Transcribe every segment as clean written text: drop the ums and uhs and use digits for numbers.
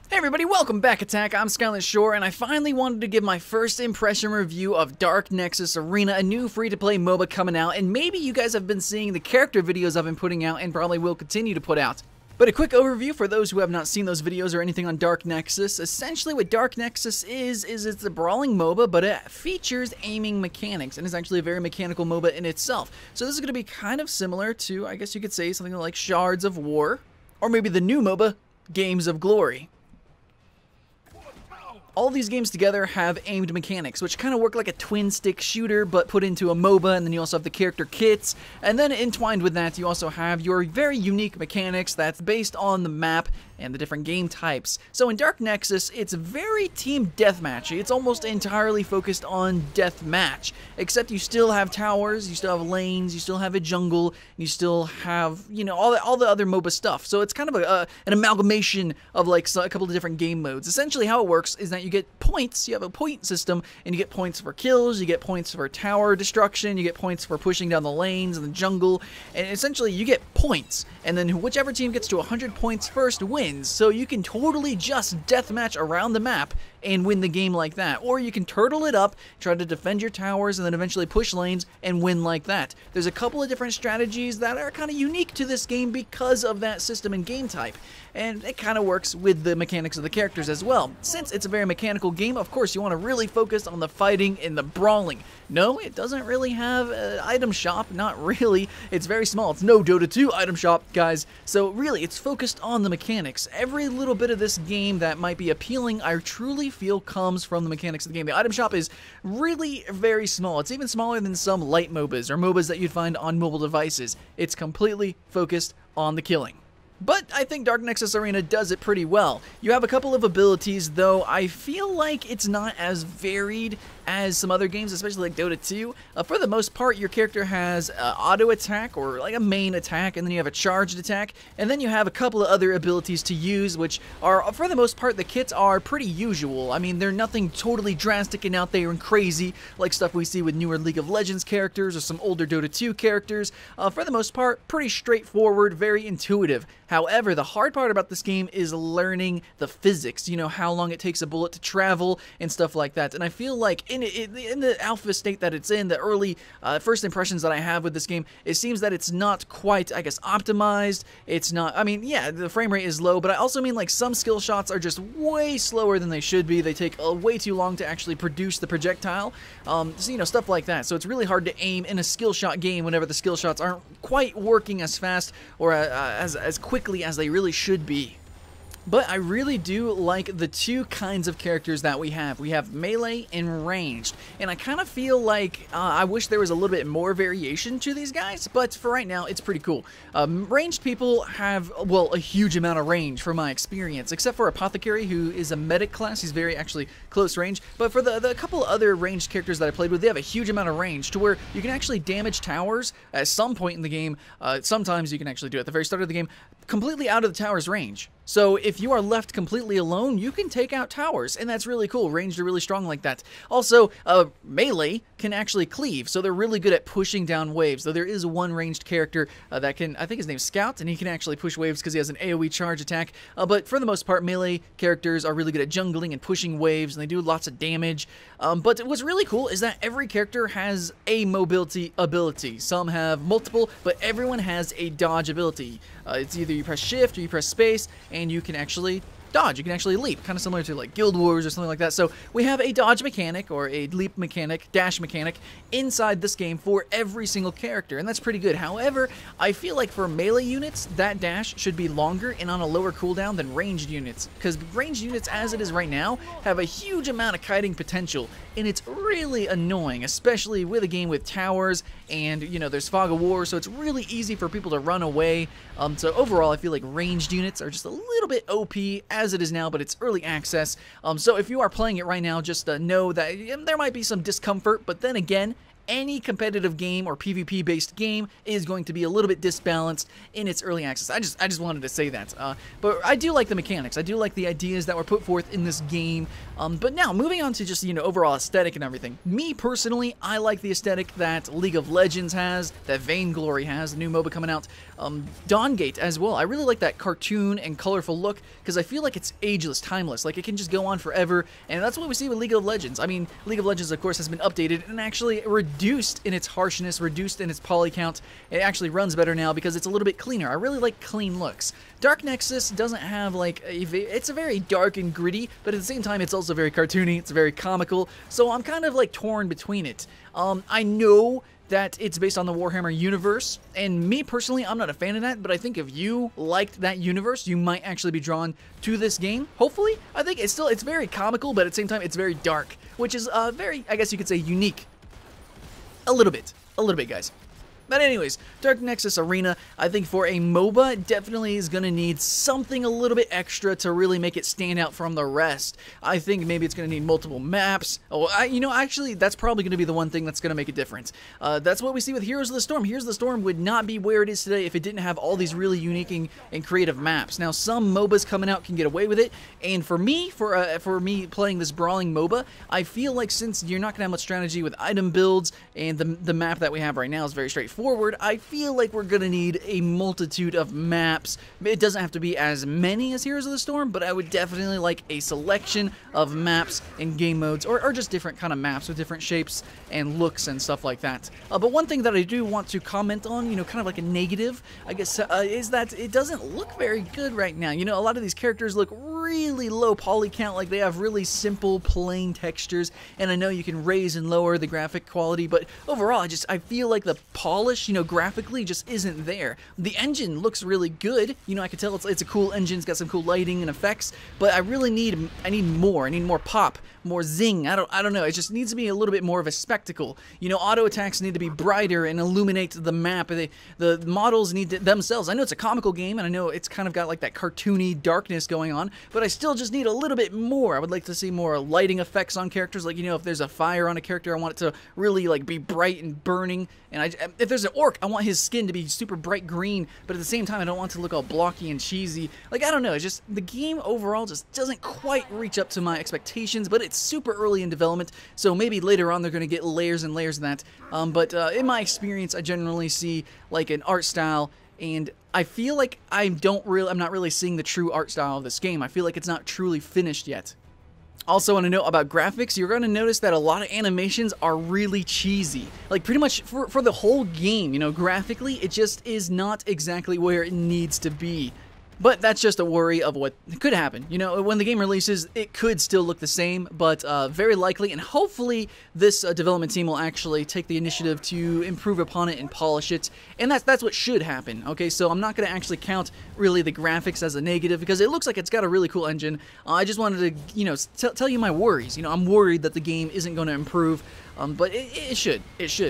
Hey everybody, welcome back Attack, I'm Skylar Shore, and I finally wanted to give my first impression review of Dark Nexus Arena, a new free-to-play MOBA coming out, and maybe you guys have been seeing the character videos I've been putting out and probably will continue to put out. But a quick overview for those who have not seen those videos or anything on Dark Nexus. Essentially what Dark Nexus is it's a brawling MOBA, but it features aiming mechanics, and is actually a very mechanical MOBA in itself. So this is going to be kind of similar to, I guess you could say, something like Shards of War, or maybe the new MOBA, Games of Glory. All these games together have aimed mechanics, which kind of work like a twin-stick shooter, but put into a MOBA, and then you also have the character kits, and then entwined with that, you also have your very unique mechanics that's based on the map and the different game types. So in Dark Nexus, it's very team deathmatchy. It's almost entirely focused on deathmatch, except you still have towers, you still have lanes, you still have a jungle, and you still have, you know, all the other MOBA stuff. So it's kind of an amalgamation of like a couple of different game modes. Essentially how it works is that you get points, you have a point system, and you get points for kills, you get points for tower destruction, you get points for pushing down the lanes and the jungle, and essentially you get points, and then whichever team gets to 100 points first wins. So you can totally just deathmatch around the map and win the game like that. Or you can turtle it up, try to defend your towers, and then eventually push lanes and win like that. There's a couple of different strategies that are kind of unique to this game because of that system and game type. And it kind of works with the mechanics of the characters as well. Since it's a very mechanical game, of course you want to really focus on the fighting and the brawling. No, it doesn't really have an item shop, not really. It's very small. It's no Dota 2 item shop, guys. So really, it's focused on the mechanics. Every little bit of this game that might be appealing, I truly feel comes from the mechanics of the game. The item shop is really very small. It's even smaller than some light MOBAs or MOBAs that you'd find on mobile devices. It's completely focused on the killing. But I think Dark Nexus Arena does it pretty well. You have a couple of abilities, though I feel like it's not as varied as some other games, especially like Dota 2. For the most part, your character has auto attack, or like a main attack, and then you have a charged attack, and then you have a couple of other abilities to use, which are, for the most part, the kits are pretty usual. I mean, they're nothing totally drastic and out there and crazy, like stuff we see with newer League of Legends characters or some older Dota 2 characters. For the most part, pretty straightforward, very intuitive. However, the hard part about this game is learning the physics, you know, how long it takes a bullet to travel and stuff like that. And I feel like in the alpha state that it's in, the early first impressions that I have with this game, it seems that it's not quite, I guess, optimized. It's not, I mean, yeah, the frame rate is low, but I also mean like some skill shots are just way slower than they should be. They take way too long to actually produce the projectile, so, you know, stuff like that. So it's really hard to aim in a skill shot game whenever the skill shots aren't quite working as fast or as quickly as they really should be. But I really do like the two kinds of characters that we have. We have melee and ranged, and I kind of feel like I wish there was a little bit more variation to these guys, but for right now, it's pretty cool. Ranged people have, well, a huge amount of range from my experience, except for Apothecary, who is a medic class. He's very, actually, close range, but for the couple other ranged characters that I played with, they have a huge amount of range, to where you can actually damage towers at some point in the game. Sometimes you can actually do it at the very start of the game, completely out of the tower's range. So if you are left completely alone, you can take out towers, and that's really cool. Ranged are really strong like that. Also, melee can actually cleave, so they're really good at pushing down waves, though there is one ranged character that can, I think his name's Scout, and he can actually push waves because he has an AoE charge attack, but for the most part, melee characters are really good at jungling and pushing waves, and they do lots of damage. But what's really cool is that every character has a mobility ability. Some have multiple, but everyone has a dodge ability. It's either you press shift or you press space, and you can actually dodge. You can actually leap, kind of similar to like Guild Wars or something like that. So we have a dodge mechanic or a leap mechanic, dash mechanic inside this game for every single character, and that's pretty good. However, I feel like for melee units, that dash should be longer and on a lower cooldown than ranged units, because ranged units as it is right now have a huge amount of kiting potential, and it's really annoying, especially with a game with towers, and you know, there's fog of war, so it's really easy for people to run away. So overall, I feel like ranged units are just a little bit OP as it is now, but it's early access. So if you are playing it right now, just know that there might be some discomfort, but then again, any competitive game or PvP based game is going to be a little bit disbalanced in its early access. I just wanted to say that. But I do like the mechanics. I do like the ideas that were put forth in this game. But now moving on to just, you know, overall aesthetic and everything. Me personally, I like the aesthetic that League of Legends has, that Vainglory has, the new MOBA coming out. Dawngate as well. I really like that cartoon and colorful look because I feel like it's ageless, timeless. Like it can just go on forever, and that's what we see with League of Legends. I mean, League of Legends, of course, has been updated and actually reduced in its harshness, reduced in its poly count. It actually runs better now because it's a little bit cleaner. I really like clean looks. Dark Nexus doesn't have like it's a very dark and gritty, but at the same time, it's also very cartoony. It's very comical. So I'm kind of like torn between it. I know that it's based on the Warhammer universe, and me personally, I'm not a fan of that, but I think if you liked that universe, you might actually be drawn to this game, hopefully. I think it's very comical, but at the same time, it's very dark, which is very, I guess you could say, unique. A little bit, guys. But anyways, Dark Nexus Arena, I think for a MOBA, definitely is going to need something a little bit extra to really make it stand out from the rest. I think maybe it's going to need multiple maps. Oh, you know, actually, that's probably going to be the one thing that's going to make a difference. That's what we see with Heroes of the Storm. Heroes of the Storm would not be where it is today if it didn't have all these really unique and creative maps. Now, some MOBAs coming out can get away with it, and for me playing this brawling MOBA, I feel like since you're not going to have much strategy with item builds, and the map that we have right now is very straightforward, I feel like we're going to need a multitude of maps. It doesn't have to be as many as Heroes of the Storm, but I would definitely like a selection of maps and game modes, or just different kind of maps with different shapes and looks and stuff like that. But one thing that I do want to comment on, you know, kind of like a negative, I guess, is that it doesn't look very good right now. You know, a lot of these characters look really low poly count, like they have really simple, plain textures, and I know you can raise and lower the graphic quality, but overall, I feel like the polish, you know, graphically just isn't there. The engine looks really good. You know, I can tell it's a cool engine. It's got some cool lighting and effects, but I need more. I need more pop, more zing. I don't know. It just needs to be a little bit more of a spectacle. You know, auto attacks need to be brighter and illuminate the map. The models need to themselves. I know it's a comical game, and I know it's kind of got like that cartoony darkness going on, but I still just need a little bit more. I would like to see more lighting effects on characters. Like, you know, if there's a fire on a character, I want it to really like be bright and burning. And if there's an orc, I want his skin to be super bright green, but at the same time, I don't want it to look all blocky and cheesy. Like, I don't know, it's just, the game overall just doesn't quite reach up to my expectations, but it's super early in development, so maybe later on they're going to get layers and layers of that. But in my experience, I generally see, like, an art style, and I feel like I'm not really seeing the true art style of this game. I feel like it's not truly finished yet. Also, want to know about graphics, you're going to notice that a lot of animations are really cheesy. Like, pretty much for the whole game, you know, graphically, it just is not exactly where it needs to be. But that's just a worry of what could happen. You know, when the game releases, it could still look the same, but very likely, and hopefully this development team will actually take the initiative to improve upon it and polish it, and that's what should happen. Okay, so I'm not going to actually count really the graphics as a negative, because it looks like it's got a really cool engine. I just wanted to, you know, tell you my worries. You know, I'm worried that the game isn't going to improve, but it should,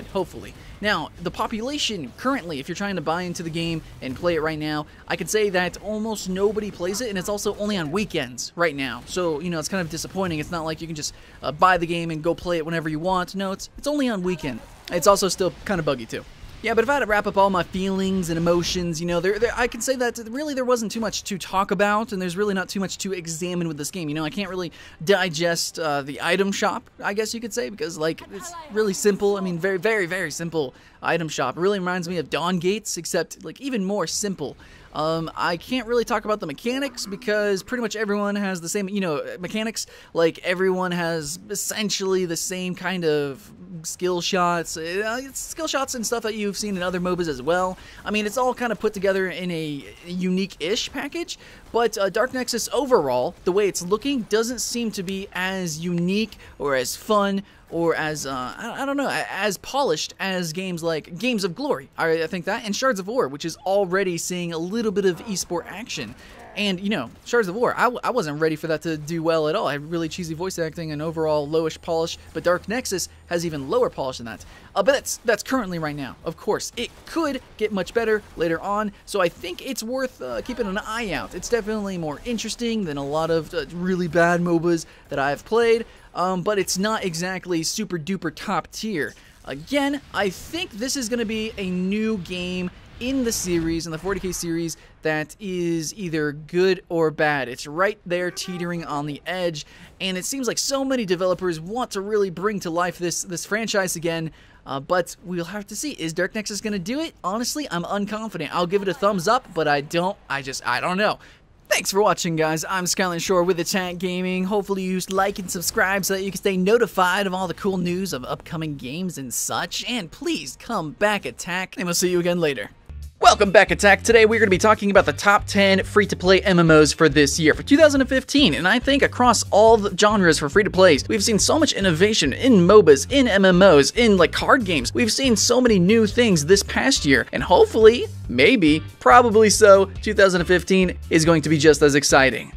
hopefully. Now, the population currently, if you're trying to buy into the game and play it right now, I could say that almost nobody plays it, and it's also only on weekends right now. So, you know, it's kind of disappointing. It's not like you can just buy the game and go play it whenever you want. No, it's only on weekend. It's also still kind of buggy, too. Yeah, but if I had to wrap up all my feelings and emotions, you know, I can say that really there wasn't too much to talk about, and there's really not too much to examine with this game. You know, I can't really digest the item shop, I guess you could say, because, like, it's really simple. I mean, very, very, very simple item shop. It really reminds me of Dawngate's, except, like, even more simple. I can't really talk about the mechanics because pretty much everyone has the same, you know, mechanics. Like, everyone has essentially the same kind of skill shots. It's skill shots and stuff that you've seen in other MOBAs as well. I mean, it's all kind of put together in a unique-ish package, but Dark Nexus overall, the way it's looking, doesn't seem to be as unique or as fun or as, I don't know, as polished as games like Games of Glory. I think that, and Shards of War, which is already seeing a little bit of esport action. And, you know, Shards of War, I wasn't ready for that to do well at all. I had really cheesy voice acting and overall lowish polish, but Dark Nexus has even lower polish than that. But that's currently right now. Of course, it could get much better later on, so I think it's worth keeping an eye out. It's definitely more interesting than a lot of really bad MOBAs that I've played, but it's not exactly super duper top tier. Again, I think this is going to be a new game in the series, in the 40K series, that is either good or bad. It's right there teetering on the edge, and it seems like so many developers want to really bring to life this franchise again, but we'll have to see. Is Dark Nexus going to do it? Honestly, I'm unconfident. I'll give it a thumbs up, but I don't know. Thanks for watching, guys. I'm Skyland Shore with Attack Gaming. Hopefully you like and subscribe so that you can stay notified of all the cool news of upcoming games and such. And please come back, Attack, and we'll see you again later. Welcome back, Attack. Today we're going to be talking about the top 10 free-to-play MMOs for this year, for 2015, and I think across all the genres for free-to-plays, we've seen so much innovation in MOBAs, in MMOs, in like card games. We've seen so many new things this past year, and hopefully, maybe, probably so, 2015 is going to be just as exciting.